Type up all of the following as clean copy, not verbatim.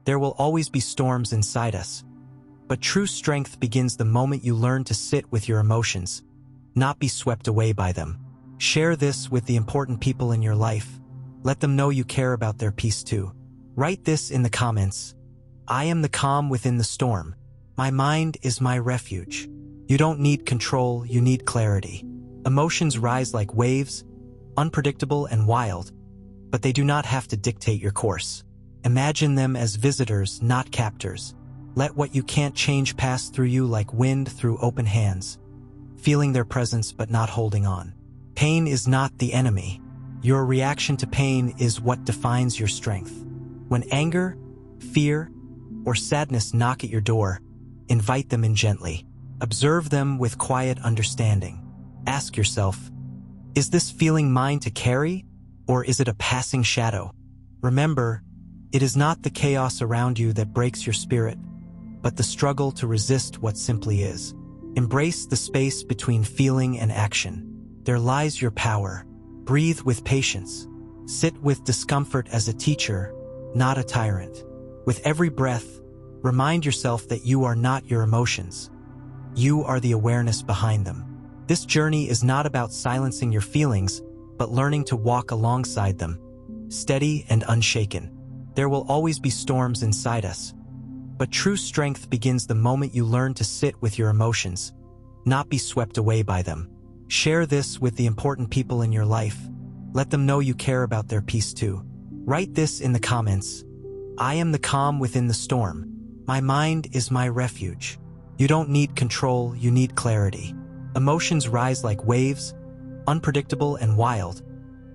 There will always be storms inside us, but true strength begins the moment you learn to sit with your emotions, not be swept away by them. Share this with the important people in your life. Let them know you care about their peace too. Write this in the comments. I am the calm within the storm. My mind is my refuge. You don't need control, you need clarity. Emotions rise like waves, unpredictable and wild, but they do not have to dictate your course. Imagine them as visitors, not captors. Let what you can't change pass through you like wind through open hands, feeling their presence but not holding on. Pain is not the enemy. Your reaction to pain is what defines your strength. When anger, fear, or sadness knock at your door, invite them in gently. Observe them with quiet understanding. Ask yourself, is this feeling mine to carry, or is it a passing shadow? Remember, it is not the chaos around you that breaks your spirit, but the struggle to resist what simply is. Embrace the space between feeling and action. There lies your power. Breathe with patience. Sit with discomfort as a teacher, not a tyrant. With every breath, remind yourself that you are not your emotions. You are the awareness behind them. This journey is not about silencing your feelings, but learning to walk alongside them, steady and unshaken. There will always be storms inside us, but true strength begins the moment you learn to sit with your emotions, not be swept away by them. Share this with the important people in your life. Let them know you care about their peace too. Write this in the comments. I am the calm within the storm. My mind is my refuge. You don't need control, you need clarity. Emotions rise like waves, unpredictable and wild,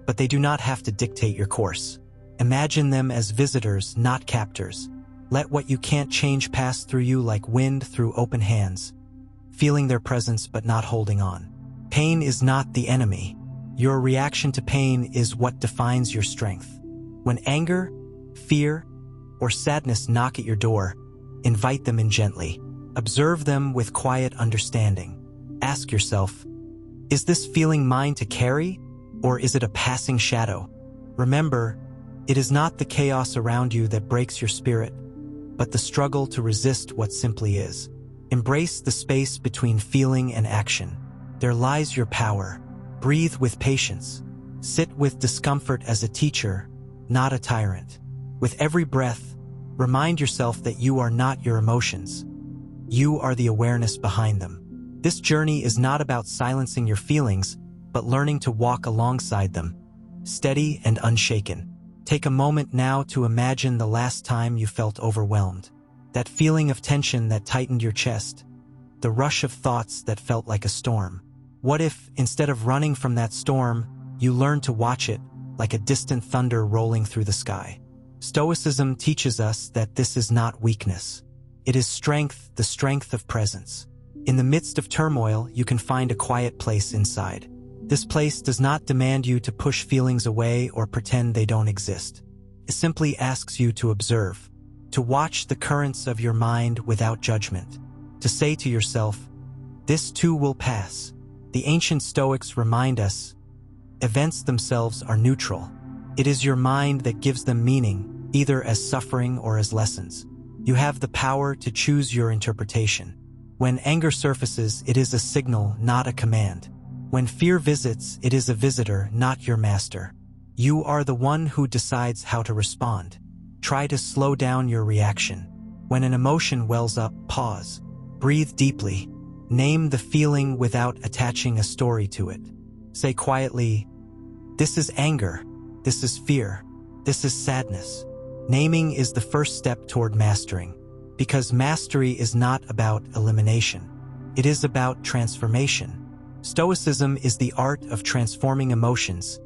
but they do not have to dictate your course. Imagine them as visitors, not captors. Let what you can't change pass through you like wind through open hands, feeling their presence but not holding on. Pain is not the enemy. Your reaction to pain is what defines your strength. When anger, fear, or sadness knock at your door, invite them in gently. Observe them with quiet understanding. Ask yourself, is this feeling mine to carry, or is it a passing shadow? Remember, it is not the chaos around you that breaks your spirit, but the struggle to resist what simply is. Embrace the space between feeling and action. There lies your power. Breathe with patience. Sit with discomfort as a teacher, not a tyrant. With every breath, remind yourself that you are not your emotions. You are the awareness behind them. This journey is not about silencing your feelings, but learning to walk alongside them, steady and unshaken. Take a moment now to imagine the last time you felt overwhelmed. That feeling of tension that tightened your chest, the rush of thoughts that felt like a storm. What if, instead of running from that storm, you learned to watch it like a distant thunder rolling through the sky? Stoicism teaches us that this is not weakness. It is strength, the strength of presence. In the midst of turmoil, you can find a quiet place inside. This place does not demand you to push feelings away or pretend they don't exist. It simply asks you to observe, to watch the currents of your mind without judgment, to say to yourself, this too will pass. The ancient Stoics remind us, events themselves are neutral. It is your mind that gives them meaning, either as suffering or as lessons. You have the power to choose your interpretation. When anger surfaces, it is a signal, not a command. When fear visits, it is a visitor, not your master. You are the one who decides how to respond. Try to slow down your reaction. When an emotion wells up, pause. Breathe deeply. Name the feeling without attaching a story to it. Say quietly, this is anger, this is fear, this is sadness. Naming is the first step toward mastering, because mastery is not about elimination. It is about transformation. Stoicism is the art of transforming emotions,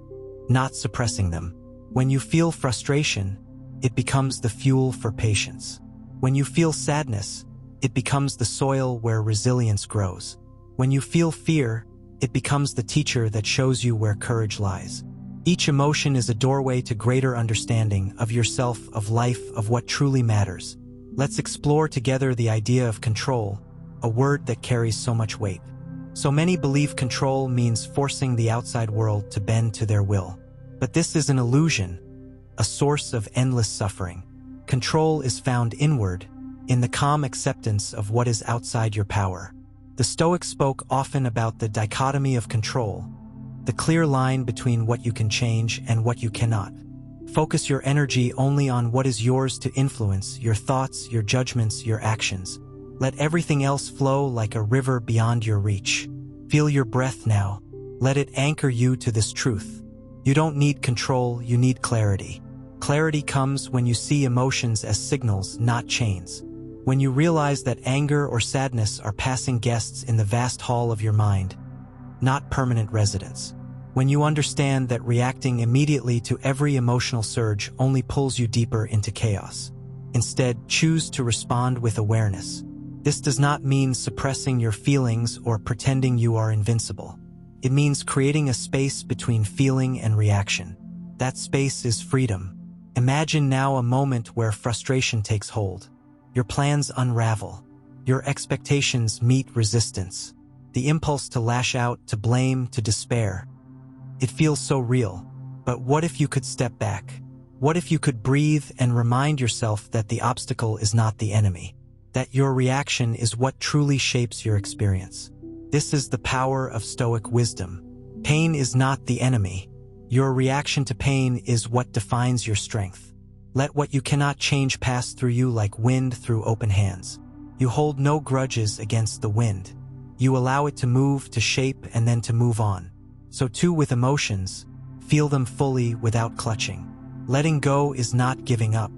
not suppressing them. When you feel frustration, it becomes the fuel for patience. When you feel sadness, it becomes the soil where resilience grows. When you feel fear, it becomes the teacher that shows you where courage lies. Each emotion is a doorway to greater understanding of yourself, of life, of what truly matters. Let's explore together the idea of control, a word that carries so much weight. So many believe control means forcing the outside world to bend to their will. But this is an illusion, a source of endless suffering. Control is found inward, in the calm acceptance of what is outside your power. The Stoics spoke often about the dichotomy of control, the clear line between what you can change and what you cannot. Focus your energy only on what is yours to influence, your thoughts, your judgments, your actions. Let everything else flow like a river beyond your reach. Feel your breath now. Let it anchor you to this truth. You don't need control, you need clarity. Clarity comes when you see emotions as signals, not chains. When you realize that anger or sadness are passing guests in the vast hall of your mind, not permanent residents. When you understand that reacting immediately to every emotional surge only pulls you deeper into chaos. Instead, choose to respond with awareness. This does not mean suppressing your feelings or pretending you are invincible. It means creating a space between feeling and reaction. That space is freedom. Imagine now a moment where frustration takes hold. Your plans unravel. Your expectations meet resistance. The impulse to lash out, to blame, to despair. It feels so real. But what if you could step back? What if you could breathe and remind yourself that the obstacle is not the enemy? That your reaction is what truly shapes your experience. This is the power of Stoic wisdom. Pain is not the enemy. Your reaction to pain is what defines your strength. Let what you cannot change pass through you like wind through open hands. You hold no grudges against the wind. You allow it to move, to shape, and then to move on. So too with emotions, feel them fully without clutching. Letting go is not giving up.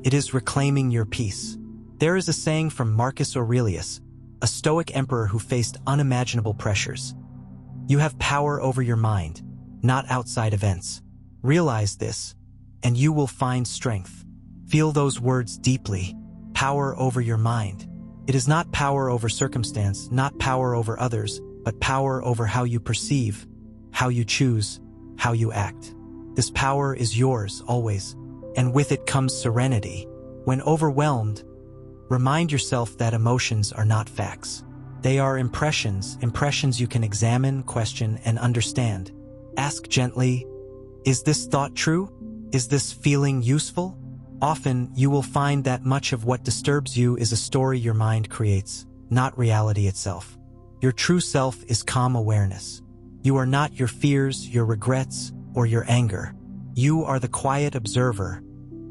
It is reclaiming your peace. There is a saying from Marcus Aurelius, a Stoic emperor who faced unimaginable pressures. You have power over your mind, not outside events. Realize this, and you will find strength. Feel those words deeply. Power over your mind. It is not power over circumstance, not power over others, but power over how you perceive, how you choose, how you act. This power is yours always, and with it comes serenity. When overwhelmed, remind yourself that emotions are not facts. They are impressions you can examine, question, and understand. Ask gently, is this thought true? Is this feeling useful? Often, you will find that much of what disturbs you is a story your mind creates, not reality itself. Your true self is calm awareness. You are not your fears, your regrets, or your anger. You are the quiet observer,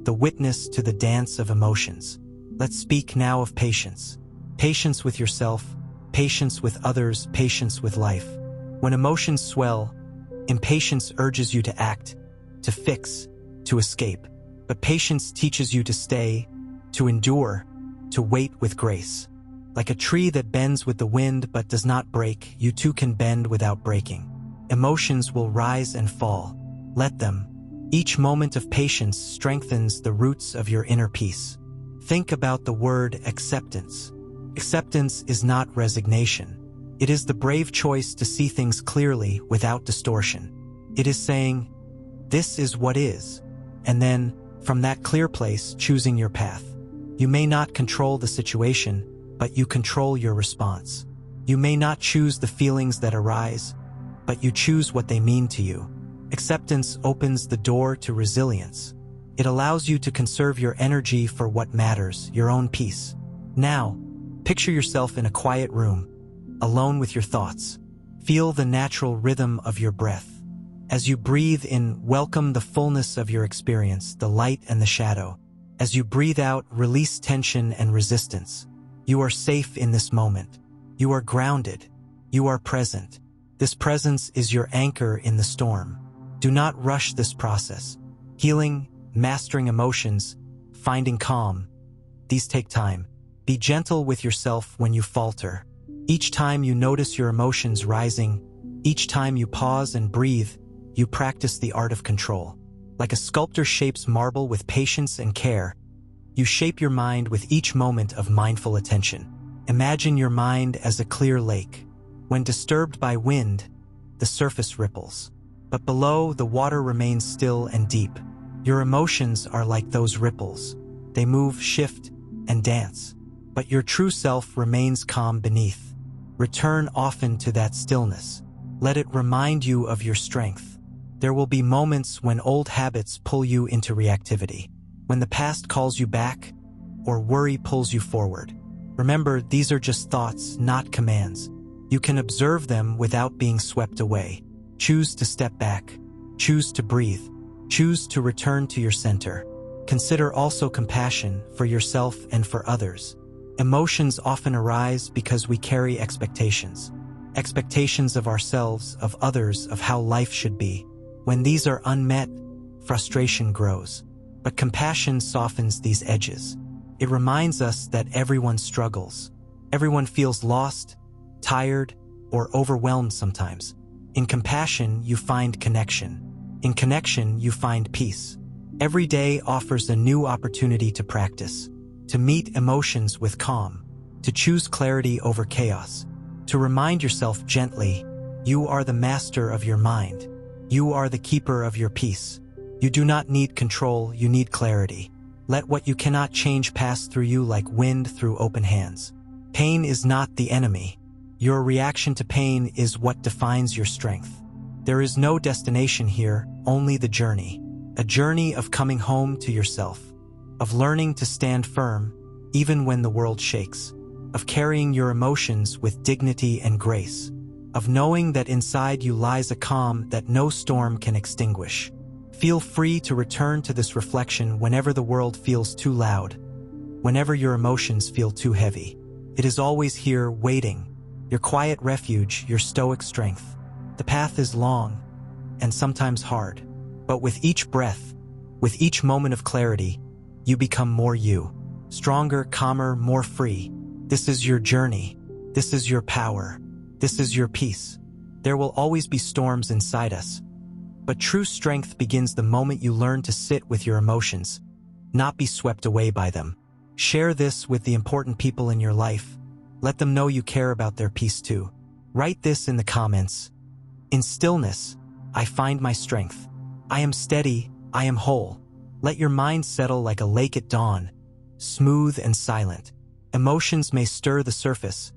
the witness to the dance of emotions. Let's speak now of patience. Patience with yourself, patience with others, patience with life. When emotions swell, impatience urges you to act, to fix, to escape. But patience teaches you to stay, to endure, to wait with grace. Like a tree that bends with the wind but does not break, you too can bend without breaking. Emotions will rise and fall. Let them. Each moment of patience strengthens the roots of your inner peace. Think about the word acceptance. Acceptance is not resignation. It is the brave choice to see things clearly without distortion. It is saying, this is what is, and then, from that clear place, choosing your path. You may not control the situation, but you control your response. You may not choose the feelings that arise, but you choose what they mean to you. Acceptance opens the door to resilience. It allows you to conserve your energy for what matters, your own peace. Now, picture yourself in a quiet room, alone with your thoughts. Feel the natural rhythm of your breath. As you breathe in, welcome the fullness of your experience, the light and the shadow. As you breathe out, release tension and resistance. You are safe in this moment. You are grounded. You are present. This presence is your anchor in the storm. Do not rush this process. Healing, mastering emotions, finding calm. These take time. Be gentle with yourself when you falter. Each time you notice your emotions rising, each time you pause and breathe, you practice the art of control. Like a sculptor shapes marble with patience and care, you shape your mind with each moment of mindful attention. Imagine your mind as a clear lake. When disturbed by wind, the surface ripples. But below, the water remains still and deep. Your emotions are like those ripples. They move, shift, and dance. But your true self remains calm beneath. Return often to that stillness. Let it remind you of your strength. There will be moments when old habits pull you into reactivity. when the past calls you back, or worry pulls you forward. Remember, these are just thoughts, not commands. You can observe them without being swept away. Choose to step back. Choose to breathe. Choose to return to your center. Consider also compassion for yourself and for others. Emotions often arise because we carry expectations. Expectations of ourselves, of others, of how life should be. When these are unmet, frustration grows. But compassion softens these edges. It reminds us that everyone struggles. Everyone feels lost, tired, or overwhelmed sometimes. In compassion, you find connection. In connection, you find peace. Every day offers a new opportunity to practice, to meet emotions with calm, to choose clarity over chaos, to remind yourself gently, you are the master of your mind. You are the keeper of your peace. You do not need control, you need clarity. Let what you cannot change pass through you like wind through open hands. Pain is not the enemy. Your reaction to pain is what defines your strength. There is no destination here, only the journey. A journey of coming home to yourself, of learning to stand firm, even when the world shakes, of carrying your emotions with dignity and grace, of knowing that inside you lies a calm that no storm can extinguish. Feel free to return to this reflection whenever the world feels too loud, whenever your emotions feel too heavy. It is always here, waiting, your quiet refuge, your stoic strength. The path is long, and sometimes hard, but with each breath, with each moment of clarity, you become more you, stronger, calmer, more free. This is your journey. This is your power. This is your peace. There will always be storms inside us, but true strength begins the moment you learn to sit with your emotions, not be swept away by them. Share this with the important people in your life. Let them know you care about their peace too. Write this in the comments. In stillness, I find my strength. I am steady, I am whole. Let your mind settle like a lake at dawn, smooth and silent. Emotions may stir the surface,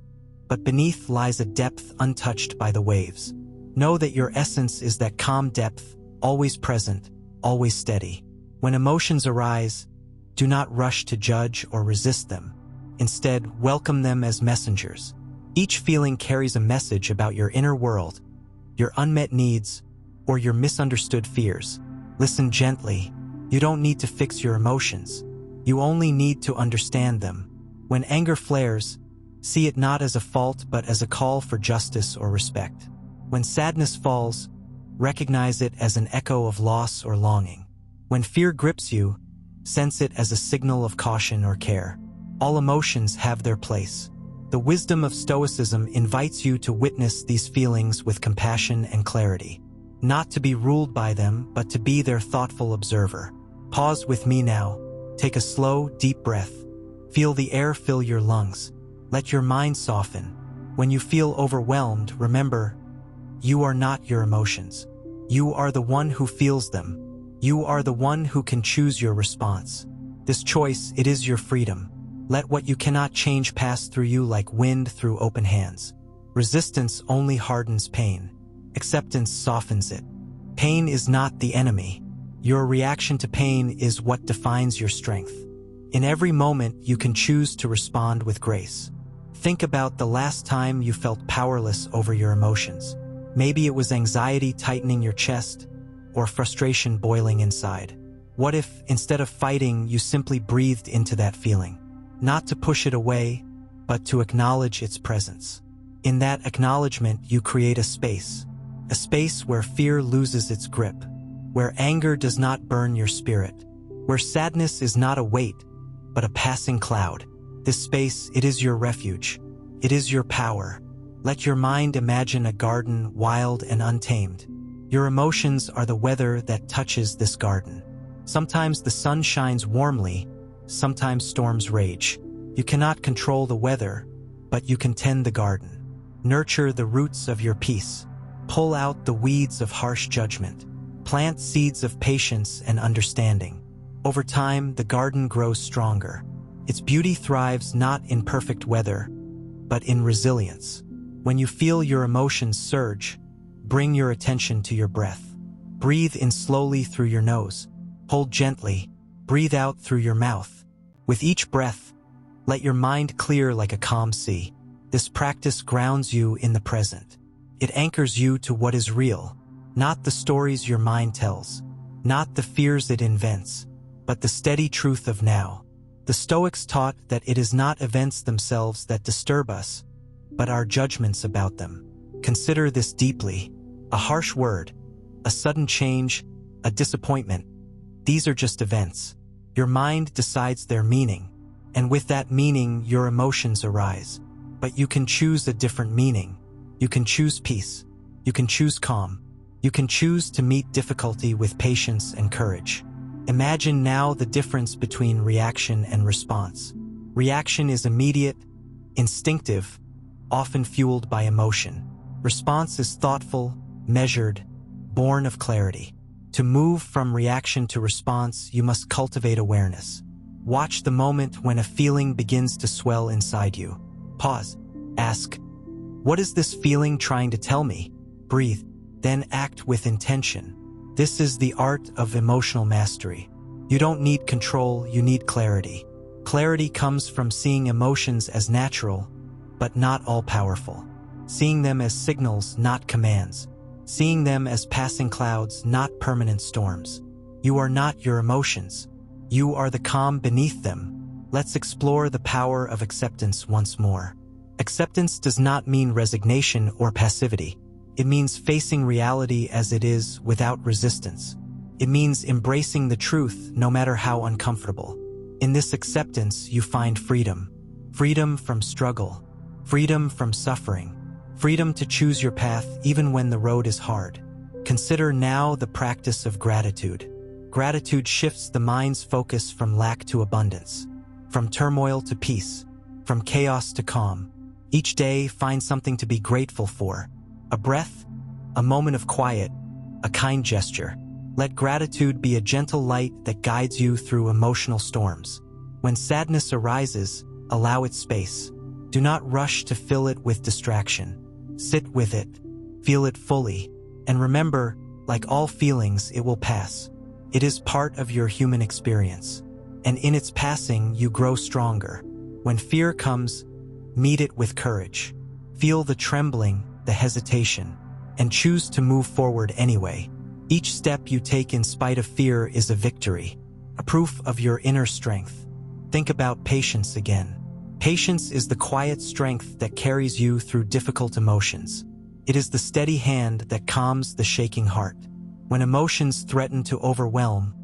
but beneath lies a depth untouched by the waves. Know that your essence is that calm depth, always present, always steady. When emotions arise, do not rush to judge or resist them. Instead, welcome them as messengers. Each feeling carries a message about your inner world, your unmet needs, or your misunderstood fears. Listen gently. You don't need to fix your emotions. You only need to understand them. When anger flares, see it not as a fault but as a call for justice or respect. When sadness falls, recognize it as an echo of loss or longing. When fear grips you, sense it as a signal of caution or care. All emotions have their place. The wisdom of Stoicism invites you to witness these feelings with compassion and clarity. Not to be ruled by them, but to be their thoughtful observer. Pause with me now. Take a slow, deep breath. Feel the air fill your lungs. Let your mind soften. When you feel overwhelmed, remember, you are not your emotions. You are the one who feels them. You are the one who can choose your response. This choice, it is your freedom. Let what you cannot change pass through you like wind through open hands. Resistance only hardens pain. Acceptance softens it. Pain is not the enemy. Your reaction to pain is what defines your strength. In every moment, you can choose to respond with grace. Think about the last time you felt powerless over your emotions. Maybe it was anxiety tightening your chest, or frustration boiling inside. What if, instead of fighting, you simply breathed into that feeling? Not to push it away, but to acknowledge its presence. In that acknowledgement, you create a space where fear loses its grip, where anger does not burn your spirit, where sadness is not a weight, but a passing cloud. This space, it is your refuge. It is your power. Let your mind imagine a garden, wild and untamed. Your emotions are the weather that touches this garden. Sometimes the sun shines warmly, sometimes storms rage. You cannot control the weather, but you can tend the garden. Nurture the roots of your peace. Pull out the weeds of harsh judgment. Plant seeds of patience and understanding. Over time, the garden grows stronger. Its beauty thrives not in perfect weather, but in resilience. When you feel your emotions surge, bring your attention to your breath. Breathe in slowly through your nose. Hold gently. Breathe out through your mouth. With each breath, let your mind clear like a calm sea. This practice grounds you in the present. It anchors you to what is real, not the stories your mind tells, not the fears it invents, but the steady truth of now. The Stoics taught that it is not events themselves that disturb us, but our judgments about them. Consider this deeply. A harsh word, a sudden change, a disappointment. These are just events. Your mind decides their meaning, and with that meaning, your emotions arise. But you can choose a different meaning. You can choose peace. You can choose calm. You can choose to meet difficulty with patience and courage. Imagine now the difference between reaction and response. Reaction is immediate, instinctive, often fueled by emotion. Response is thoughtful, measured, born of clarity. To move from reaction to response, you must cultivate awareness. Watch the moment when a feeling begins to swell inside you. Pause. Ask, what is this feeling trying to tell me? Breathe, then act with intention. This is the art of emotional mastery. You don't need control, you need clarity. Clarity comes from seeing emotions as natural, but not all-powerful. Seeing them as signals, not commands. Seeing them as passing clouds, not permanent storms. You are not your emotions. You are the calm beneath them. Let's explore the power of acceptance once more. Acceptance does not mean resignation or passivity. It means facing reality as it is without resistance. It means embracing the truth no matter how uncomfortable. In this acceptance, you find freedom. Freedom from struggle. Freedom from suffering. Freedom to choose your path even when the road is hard. Consider now the practice of gratitude. Gratitude shifts the mind's focus from lack to abundance, from turmoil to peace, from chaos to calm. Each day, find something to be grateful for. A breath, a moment of quiet, a kind gesture. Let gratitude be a gentle light that guides you through emotional storms. When sadness arises, allow it space. Do not rush to fill it with distraction. Sit with it, feel it fully, and remember, like all feelings, it will pass. It is part of your human experience, and in its passing, you grow stronger. When fear comes, meet it with courage. Feel the trembling, the hesitation, and choose to move forward anyway. Each step you take in spite of fear is a victory, a proof of your inner strength. Think about patience again. Patience is the quiet strength that carries you through difficult emotions. It is the steady hand that calms the shaking heart. When emotions threaten to overwhelm,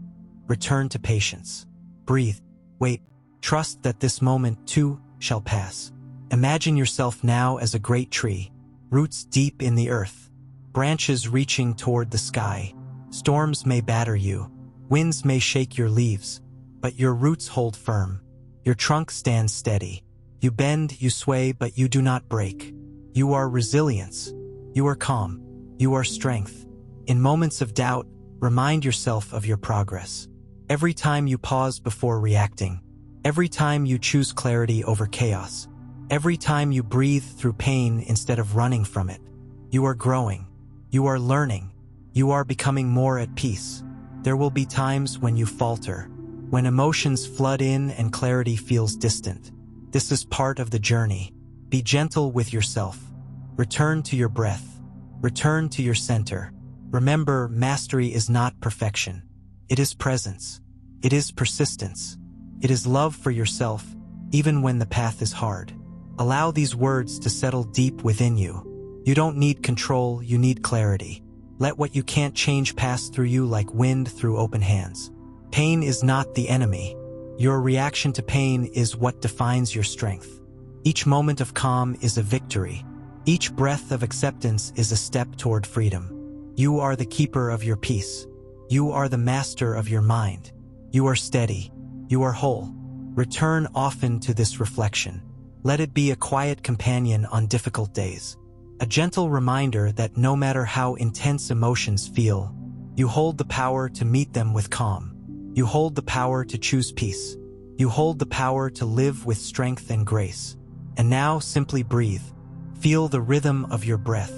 return to patience. Breathe, wait, trust that this moment too shall pass. Imagine yourself now as a great tree, roots deep in the earth, branches reaching toward the sky. Storms may batter you, winds may shake your leaves, but your roots hold firm. Your trunk stands steady. You bend, you sway, but you do not break. You are resilience. You are calm. You are strength. In moments of doubt, remind yourself of your progress. Every time you pause before reacting, every time you choose clarity over chaos, every time you breathe through pain instead of running from it, you are growing. You are learning. You are becoming more at peace. There will be times when you falter, when emotions flood in and clarity feels distant. This is part of the journey. Be gentle with yourself. Return to your breath. Return to your center. Remember, mastery is not perfection. It is presence. It is persistence. It is love for yourself, even when the path is hard. Allow these words to settle deep within you. You don't need control, you need clarity. Let what you can't change pass through you like wind through open hands. Pain is not the enemy. Your reaction to pain is what defines your strength. Each moment of calm is a victory. Each breath of acceptance is a step toward freedom. You are the keeper of your peace. You are the master of your mind. You are steady. You are whole. Return often to this reflection. Let it be a quiet companion on difficult days. A gentle reminder that no matter how intense emotions feel, you hold the power to meet them with calm. You hold the power to choose peace. You hold the power to live with strength and grace. And now simply breathe. Feel the rhythm of your breath.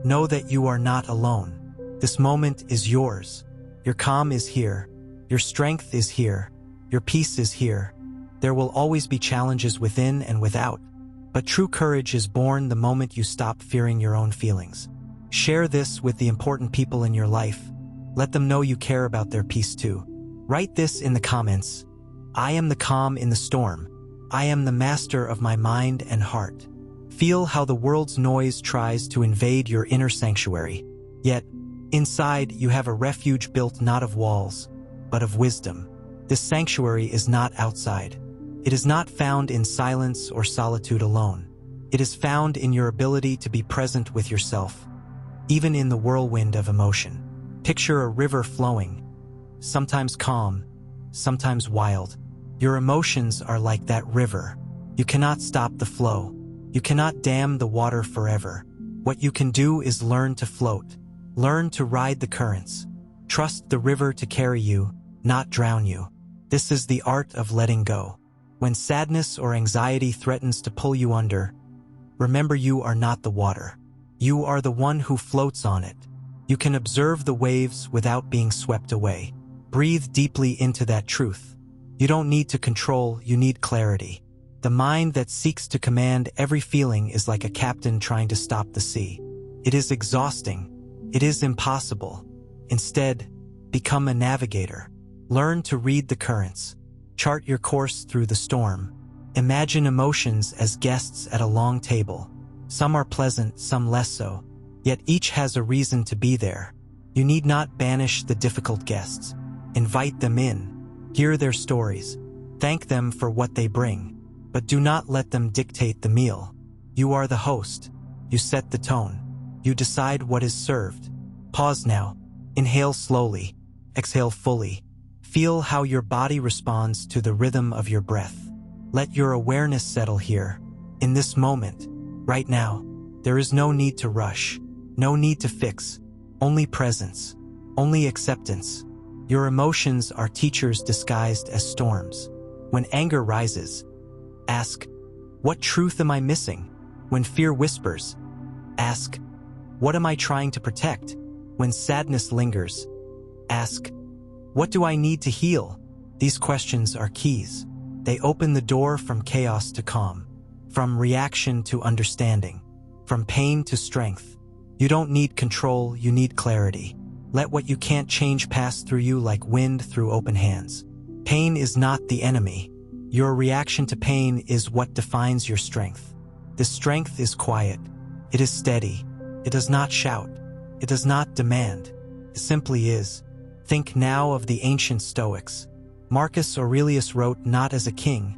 Know that you are not alone. This moment is yours. Your calm is here. Your strength is here. Your peace is here. There will always be challenges within and without, but true courage is born the moment you stop fearing your own feelings. Share this with the important people in your life. Let them know you care about their peace too. Write this in the comments. I am the calm in the storm. I am the master of my mind and heart. Feel how the world's noise tries to invade your inner sanctuary. Yet, inside you have a refuge built not of walls, but of wisdom. This sanctuary is not outside. It is not found in silence or solitude alone. It is found in your ability to be present with yourself, even in the whirlwind of emotion. Picture a river flowing, sometimes calm, sometimes wild. Your emotions are like that river. You cannot stop the flow. You cannot dam the water forever. What you can do is learn to float. Learn to ride the currents. Trust the river to carry you, not drown you. This is the art of letting go. When sadness or anxiety threatens to pull you under, remember you are not the water. You are the one who floats on it. You can observe the waves without being swept away. Breathe deeply into that truth. You don't need to control, you need clarity. The mind that seeks to command every feeling is like a captain trying to stop the sea. It is exhausting. It is impossible. Instead, become a navigator. Learn to read the currents. Chart your course through the storm. Imagine emotions as guests at a long table. Some are pleasant, some less so. Yet each has a reason to be there. You need not banish the difficult guests. Invite them in. Hear their stories. Thank them for what they bring. But do not let them dictate the meal. You are the host. You set the tone. You decide what is served. Pause now. Inhale slowly. Exhale fully. Feel how your body responds to the rhythm of your breath. Let your awareness settle here. In this moment, right now, there is no need to rush. No need to fix. Only presence. Only acceptance. Your emotions are teachers disguised as storms. When anger rises, ask, what truth am I missing? When fear whispers, ask, what am I trying to protect? When sadness lingers, ask, what do I need to heal? These questions are keys. They open the door from chaos to calm, from reaction to understanding, from pain to strength. You don't need control, you need clarity. Let what you can't change pass through you like wind through open hands. Pain is not the enemy. Your reaction to pain is what defines your strength. This strength is quiet. It is steady. It does not shout. It does not demand. It simply is. Think now of the ancient Stoics. Marcus Aurelius wrote not as a king,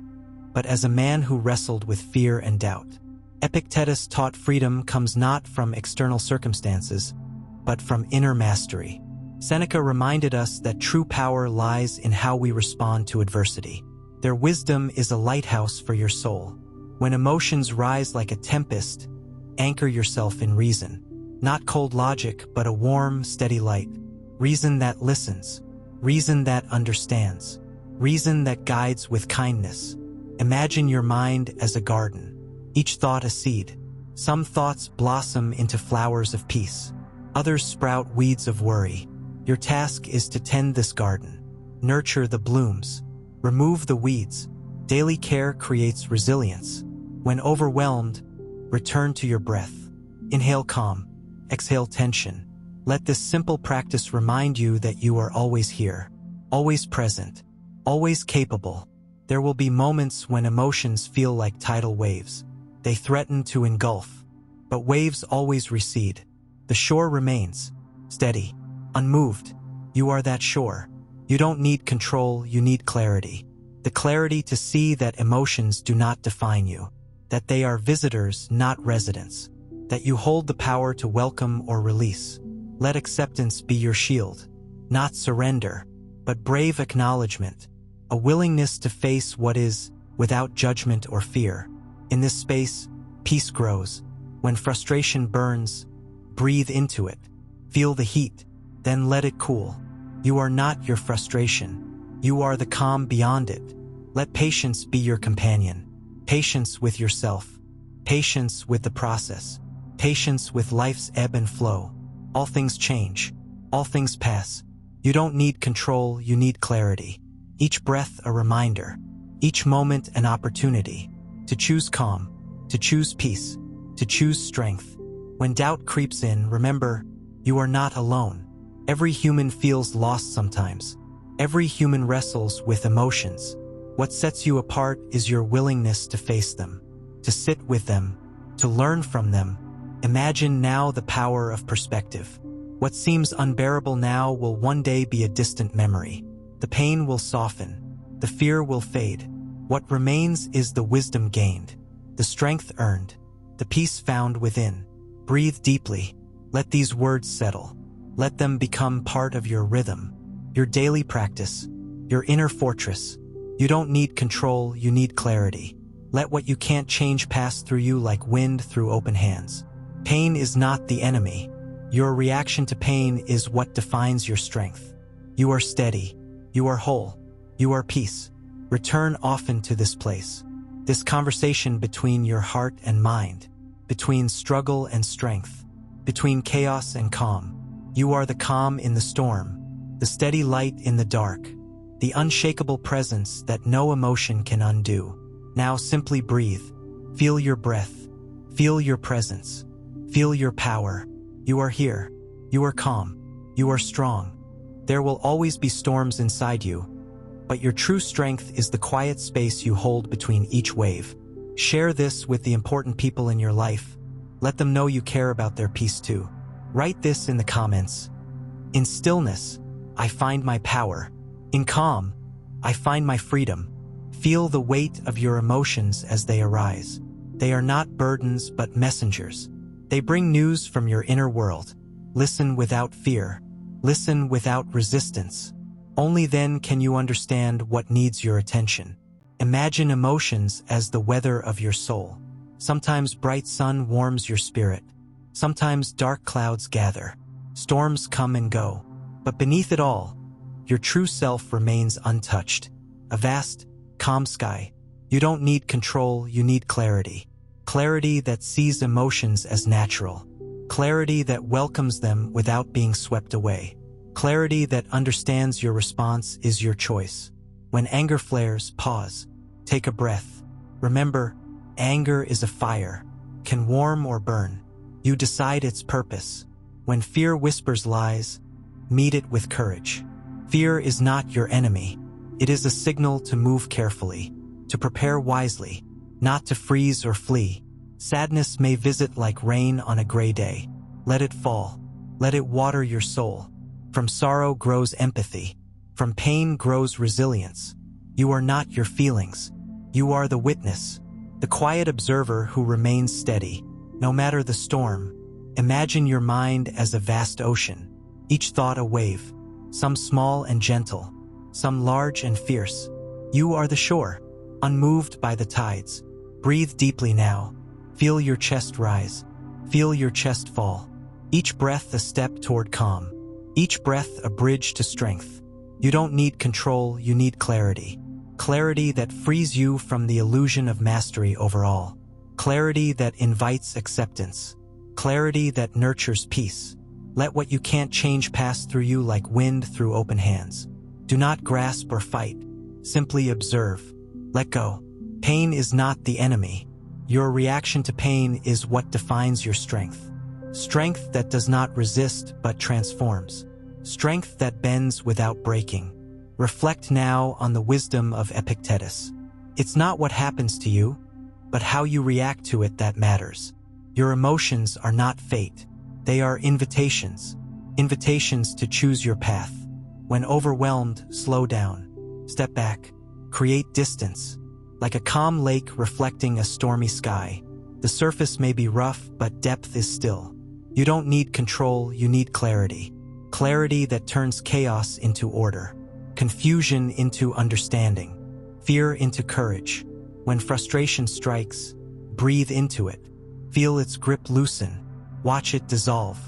but as a man who wrestled with fear and doubt. Epictetus taught freedom comes not from external circumstances, but from inner mastery. Seneca reminded us that true power lies in how we respond to adversity. Their wisdom is a lighthouse for your soul. When emotions rise like a tempest, anchor yourself in reason. Not cold logic, but a warm, steady light. Reason that listens. Reason that understands. Reason that guides with kindness. Imagine your mind as a garden. Each thought a seed. Some thoughts blossom into flowers of peace. Others sprout weeds of worry. Your task is to tend this garden. Nurture the blooms. Remove the weeds. Daily care creates resilience. When overwhelmed, return to your breath. Inhale calm. Exhale tension. Let this simple practice remind you that you are always here, always present, always capable. There will be moments when emotions feel like tidal waves. They threaten to engulf, but waves always recede. The shore remains, steady, unmoved. You are that shore. You don't need control, you need clarity. The clarity to see that emotions do not define you, that they are visitors, not residents, that you hold the power to welcome or release. Let acceptance be your shield, not surrender, but brave acknowledgement, a willingness to face what is without judgment or fear. In this space, peace grows. When frustration burns, breathe into it. Feel the heat, then let it cool. You are not your frustration. You are the calm beyond it. Let patience be your companion. Patience with yourself. Patience with the process. Patience with life's ebb and flow. All things change. All things pass. You don't need control, you need clarity. each breath a reminder, each moment an opportunity to choose calm, to choose peace, to choose strength. When doubt creeps in, remember, you are not alone. Every human feels lost sometimes. Every human wrestles with emotions. What sets you apart is your willingness to face them, to sit with them, to learn from them. Imagine now the power of perspective. What seems unbearable now will one day be a distant memory. The pain will soften. The fear will fade. What remains is the wisdom gained, the strength earned, the peace found within. Breathe deeply. Let these words settle. Let them become part of your rhythm, your daily practice, your inner fortress. You don't need control, you need clarity. Let what you can't change pass through you like wind through open hands. Pain is not the enemy. Your reaction to pain is what defines your strength. You are steady. You are whole. You are peace. Return often to this place. This conversation between your heart and mind, between struggle and strength, between chaos and calm. You are the calm in the storm, the steady light in the dark, the unshakable presence that no emotion can undo. Now simply breathe. Feel your breath. Feel your presence. Feel your power. You are here. You are calm. You are strong. There will always be storms inside you, but your true strength is the quiet space you hold between each wave. Share this with the important people in your life. Let them know you care about their peace too. Write this in the comments. In stillness, I find my power. In calm, I find my freedom. Feel the weight of your emotions as they arise. They are not burdens but messengers. They bring news from your inner world. Listen without fear. Listen without resistance. Only then can you understand what needs your attention. Imagine emotions as the weather of your soul. Sometimes bright sun warms your spirit. Sometimes dark clouds gather. Storms come and go. But beneath it all, your true self remains untouched. A vast, calm sky. You don't need control, you need clarity. Clarity that sees emotions as natural. Clarity that welcomes them without being swept away. Clarity that understands your response is your choice. When anger flares, pause. Take a breath. Remember, anger is a fire, can warm or burn. You decide its purpose. When fear whispers lies, meet it with courage. Fear is not your enemy. It is a signal to move carefully, to prepare wisely, not to freeze or flee. Sadness may visit like rain on a gray day. Let it fall. Let it water your soul. From sorrow grows empathy. From pain grows resilience. You are not your feelings. You are the witness, the quiet observer who remains steady. No matter the storm, imagine your mind as a vast ocean, each thought a wave, some small and gentle, some large and fierce. You are the shore, unmoved by the tides. Breathe deeply now. Feel your chest rise. Feel your chest fall. Each breath a step toward calm. Each breath a bridge to strength. You don't need control, you need clarity. Clarity that frees you from the illusion of mastery over all. Clarity that invites acceptance. Clarity that nurtures peace. Let what you can't change pass through you like wind through open hands. Do not grasp or fight. Simply observe. Let go. Pain is not the enemy. Your reaction to pain is what defines your strength. Strength that does not resist but transforms. Strength that bends without breaking. Reflect now on the wisdom of Epictetus. It's not what happens to you, but how you react to it that matters. Your emotions are not fate. They are invitations. Invitations to choose your path. When overwhelmed, slow down. Step back. Create distance. Like a calm lake reflecting a stormy sky. The surface may be rough, but depth is still. You don't need control, you need clarity. Clarity that turns chaos into order. Confusion into understanding. Fear into courage. When frustration strikes, breathe into it. Feel its grip loosen. Watch it dissolve.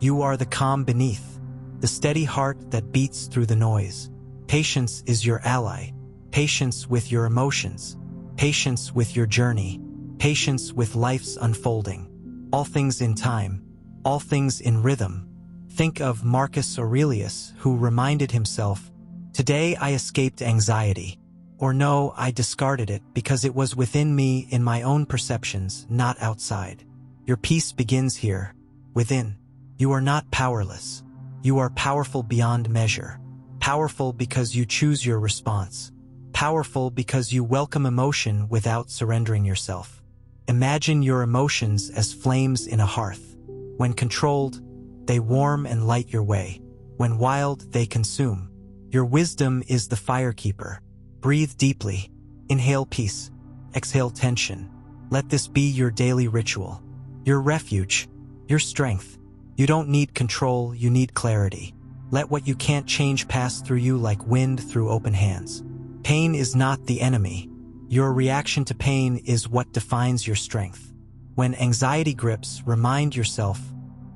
You are the calm beneath, the steady heart that beats through the noise. Patience is your ally. Patience with your emotions. Patience with your journey. Patience with life's unfolding. All things in time. All things in rhythm. Think of Marcus Aurelius, who reminded himself, Today I escaped anxiety. Or no, I discarded it because it was within me in my own perceptions, not outside. Your peace begins here, within. You are not powerless. You are powerful beyond measure. Powerful because you choose your response. Powerful because you welcome emotion without surrendering yourself. Imagine your emotions as flames in a hearth. When controlled, they warm and light your way. When wild, they consume. Your wisdom is the firekeeper. Breathe deeply. Inhale peace. Exhale tension. Let this be your daily ritual. Your refuge. Your strength. You don't need control, you need clarity. Let what you can't change pass through you like wind through open hands. Pain is not the enemy. Your reaction to pain is what defines your strength. When anxiety grips, remind yourself,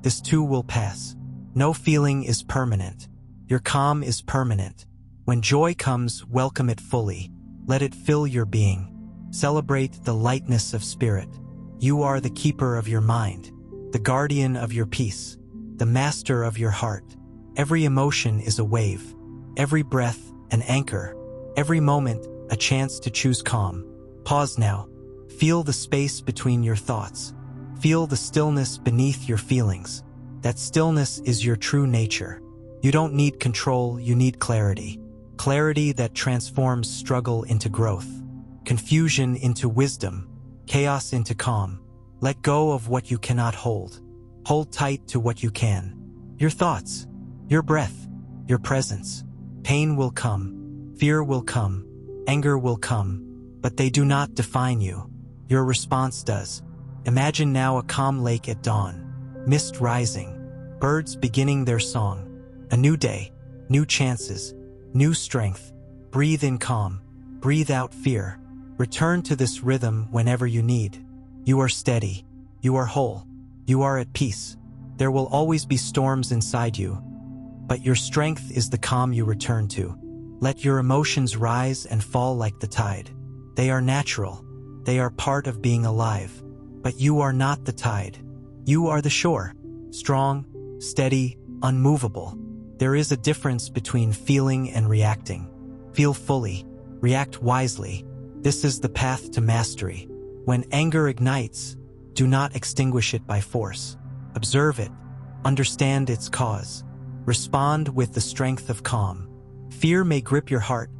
this too will pass. No feeling is permanent. Your calm is permanent. When joy comes, welcome it fully. Let it fill your being. Celebrate the lightness of spirit. You are the keeper of your mind, the guardian of your peace, the master of your heart. Every emotion is a wave. Every breath, an anchor. Every moment, a chance to choose calm. Pause now. Feel the space between your thoughts. Feel the stillness beneath your feelings. That stillness is your true nature. You don't need control, you need clarity. Clarity that transforms struggle into growth, confusion into wisdom, chaos into calm. Let go of what you cannot hold. Hold tight to what you can. Your thoughts, your breath, your presence. Pain will come, fear will come, anger will come, but they do not define you. Your response does. Imagine now a calm lake at dawn, mist rising, birds beginning their song. A new day, new chances, new strength. Breathe in calm, breathe out fear. Return to this rhythm whenever you need. You are steady, you are whole, you are at peace. There will always be storms inside you, but your strength is the calm you return to. Let your emotions rise and fall like the tide. They are natural, they are part of being alive, but you are not the tide. You are the shore, strong, steady, unmovable. There is a difference between feeling and reacting. Feel fully, react wisely. This is the path to mastery. When anger ignites, do not extinguish it by force. Observe it, understand its cause. Respond with the strength of calm. Fear may grip your heart,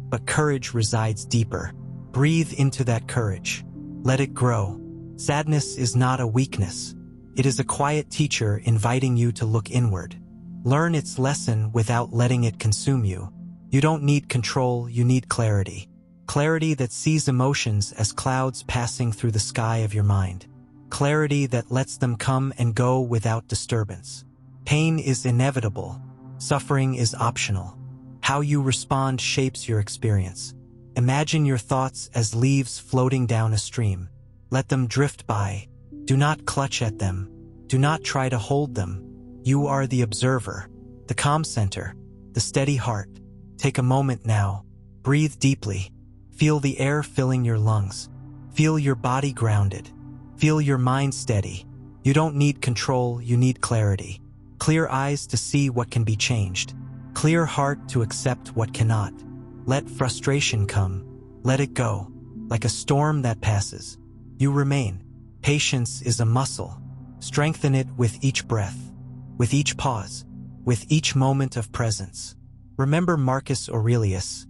but courage resides deeper. Breathe into that courage. Let it grow. Sadness is not a weakness. It is a quiet teacher inviting you to look inward. Learn its lesson without letting it consume you. You don't need control, you need clarity. Clarity that sees emotions as clouds passing through the sky of your mind. Clarity that lets them come and go without disturbance. Pain is inevitable. Suffering is optional. How you respond shapes your experience. Imagine your thoughts as leaves floating down a stream. Let them drift by. Do not clutch at them. Do not try to hold them. You are the observer, the calm center, the steady heart. Take a moment now. Breathe deeply. Feel the air filling your lungs. Feel your body grounded. Feel your mind steady. You don't need control, you need clarity. Clear eyes to see what can be changed. Clear heart to accept what cannot. Let frustration come. Let it go. Like a storm that passes. You remain. Patience is a muscle. Strengthen it with each breath, with each pause, with each moment of presence. Remember Marcus Aurelius.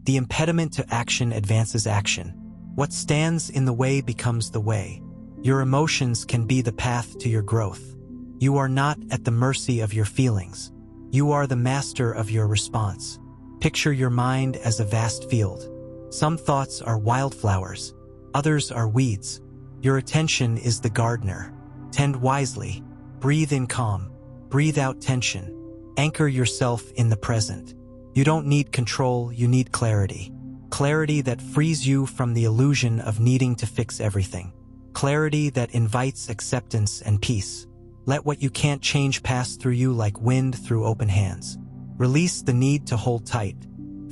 The impediment to action advances action. What stands in the way becomes the way. Your emotions can be the path to your growth. You are not at the mercy of your feelings. You are the master of your response. Picture your mind as a vast field. Some thoughts are wildflowers, others are weeds. Your attention is the gardener. Tend wisely. Breathe in calm. Breathe out tension. Anchor yourself in the present. You don't need control, you need clarity. Clarity that frees you from the illusion of needing to fix everything. Clarity that invites acceptance and peace. Let what you can't change pass through you like wind through open hands. Release the need to hold tight.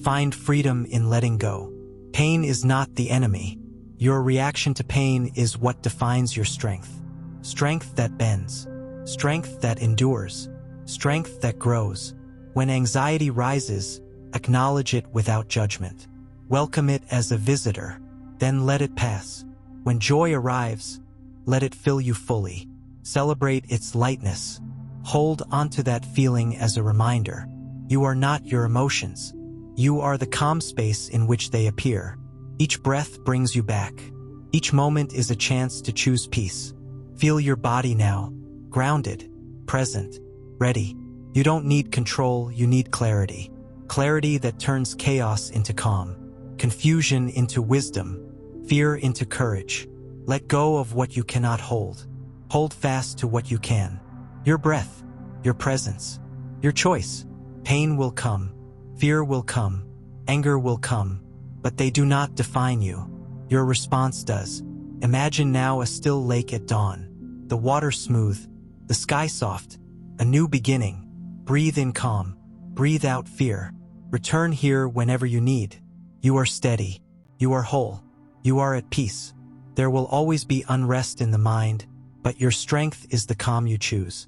Find freedom in letting go. Pain is not the enemy. Your reaction to pain is what defines your strength. Strength that bends. Strength that endures. Strength that grows. When anxiety rises, Acknowledge it without judgment. Welcome it as a visitor, then let it pass. When joy arrives, let it fill you fully. Celebrate its lightness. Hold onto that feeling as a reminder. You are not your emotions. You are the calm space in which they appear. Each breath brings you back. Each moment is a chance to choose peace. Feel your body now, grounded, present, ready. You don't need control, you need clarity. Clarity that turns chaos into calm, confusion into wisdom, fear into courage. Let go of what you cannot hold. Hold fast to what you can. Your breath, your presence, your choice. Pain will come, fear will come, anger will come, but they do not define you. Your response does. Imagine now a still lake at dawn. The water smooth, the sky soft, a new beginning. Breathe in calm, breathe out fear. Return here whenever you need. You are steady, you are whole, you are at peace. There will always be unrest in the mind, but your strength is the calm you choose.